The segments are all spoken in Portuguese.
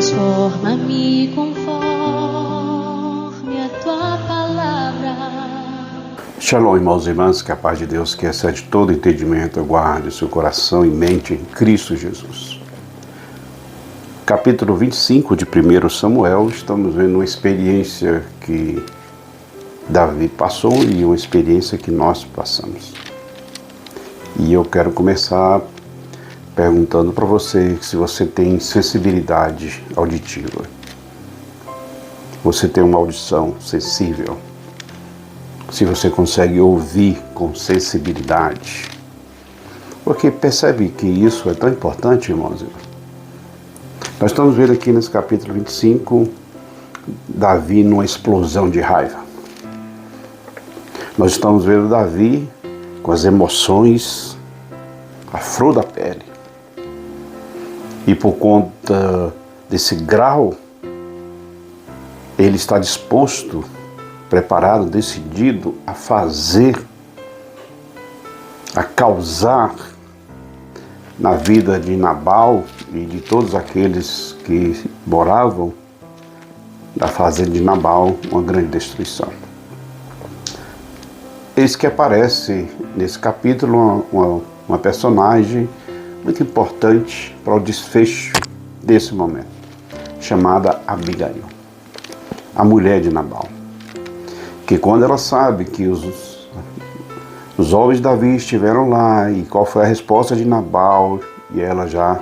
Transforma-me conforme a tua palavra. Shalom, irmãos e irmãs, que a paz de Deus, que excede todo entendimento, guarde seu coração e mente em Cristo Jesus. Capítulo 25 de 1 Samuel, estamos vendo uma experiência que Davi passou e uma experiência que nós passamos. E eu quero começar perguntando para você se você tem sensibilidade auditiva. Você tem uma audição sensível. Se você consegue ouvir com sensibilidade. Porque percebe que isso é tão importante, irmãos. Nós estamos vendo aqui nesse capítulo 25, Davi numa explosão de raiva. Nós estamos vendo Davi com as emoções à flor da pele. E por conta desse grau, ele está disposto, preparado, decidido a fazer, a causar na vida de Nabal e de todos aqueles que moravam na fazenda de Nabal uma grande destruição. Eis que aparece nesse capítulo uma personagem muito importante para o desfecho desse momento, chamada Abigail, a mulher de Nabal, que quando ela sabe que os homens de Davi estiveram lá e qual foi a resposta de Nabal, e ela já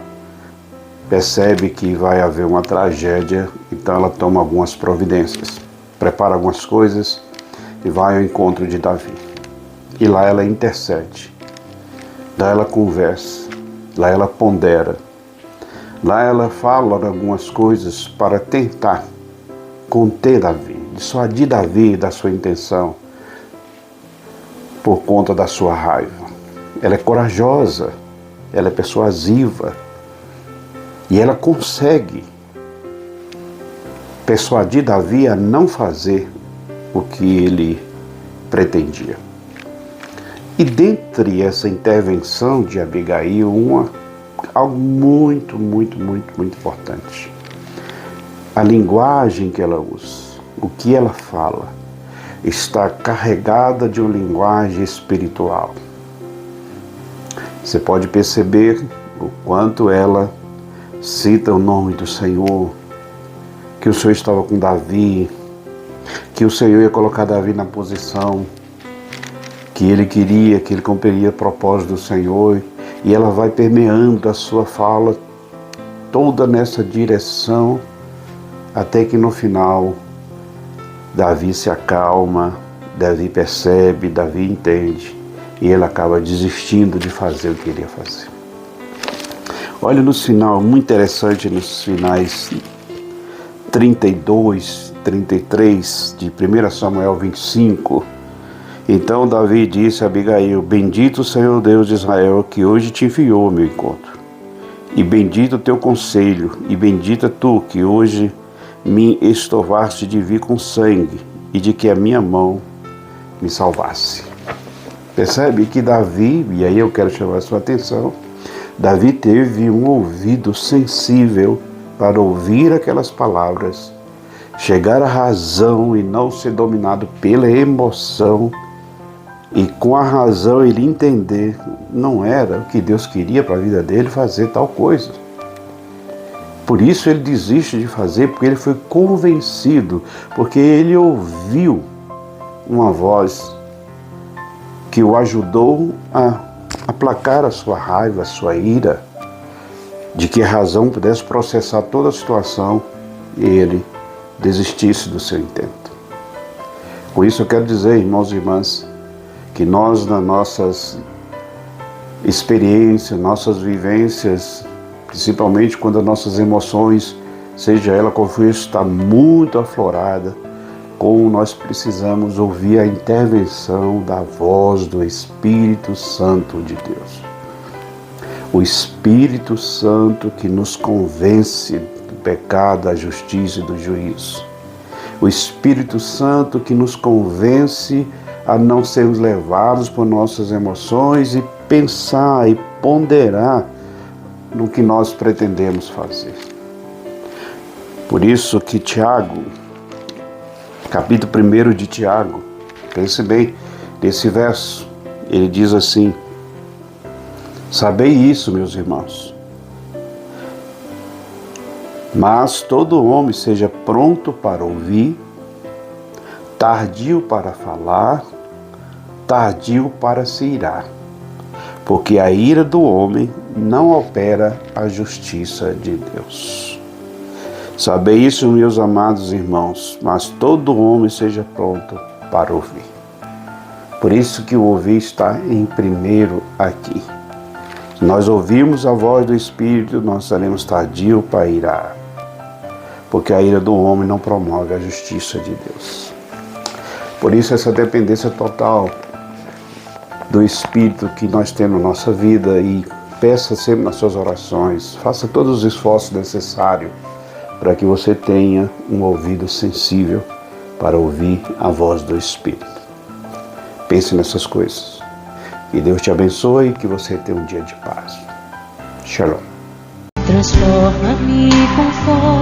percebe que vai haver uma tragédia, então ela toma algumas providências, prepara algumas coisas e vai ao encontro de Davi. E lá ela intercede, lá ela conversa, lá ela pondera, lá ela fala algumas coisas para tentar conter Davi, dissuadir Davi da sua intenção por conta da sua raiva. Ela é corajosa, ela é persuasiva e ela consegue persuadir Davi a não fazer o que ele pretendia. E dentre essa intervenção de Abigail, algo muito importante. A linguagem que ela usa, o que ela fala, está carregada de uma linguagem espiritual. Você pode perceber o quanto ela cita o nome do Senhor, que o Senhor estava com Davi, que o Senhor ia colocar Davi na posição que ele queria, que ele cumpriria o propósito do Senhor, e ela vai permeando a sua fala toda nessa direção, até que no final Davi se acalma, Davi percebe, Davi entende, e ele acaba desistindo de fazer o que ele ia fazer. Olha no final, muito interessante, nos finais 32, 33 de 1 Samuel 25, então Davi disse a Abigail: bendito o Senhor Deus de Israel, que hoje te enviou ao meu encontro. E bendito o teu conselho, e bendita tu, que hoje me estovaste de vir com sangue, e de que a minha mão me salvasse. Percebe que Davi, e aí eu quero chamar a sua atenção, Davi teve um ouvido sensível para ouvir aquelas palavras, chegar à razão e não ser dominado pela emoção, e com a razão ele entender, não era o que Deus queria para a vida dele fazer tal coisa. Por isso ele desiste de fazer, porque ele foi convencido, porque ele ouviu uma voz que o ajudou a aplacar a sua raiva, a sua ira, de que a razão pudesse processar toda a situação e ele desistisse do seu intento. Com isso eu quero dizer, irmãos e irmãs, que nós, nas nossas experiências, nossas vivências, principalmente quando as nossas emoções, seja ela qual for, está muito aflorada, como nós precisamos ouvir a intervenção da voz do Espírito Santo de Deus. O Espírito Santo que nos convence do pecado, da justiça e do juízo. O Espírito Santo que nos convence a não sermos levados por nossas emoções e pensar e ponderar no que nós pretendemos fazer. Por isso que Tiago, capítulo 1 de Tiago, pense bem nesse verso, ele diz assim: sabei isso, meus irmãos, mas todo homem seja pronto para ouvir, tardio para falar, tardio para se irar, porque a ira do homem não opera a justiça de Deus. Sabei isso, meus amados irmãos, mas todo homem seja pronto para ouvir. Por isso que o ouvir está em primeiro aqui. Se nós ouvirmos a voz do Espírito, nós seremos tardios para irar, porque a ira do homem não promove a justiça de Deus. Por isso essa dependência total do Espírito que nós temos na nossa vida, e peça sempre nas suas orações, faça todos os esforços necessários para que você tenha um ouvido sensível para ouvir a voz do Espírito. Pense nessas coisas. Que Deus te abençoe e que você tenha um dia de paz. Shalom. Transforma-me conforme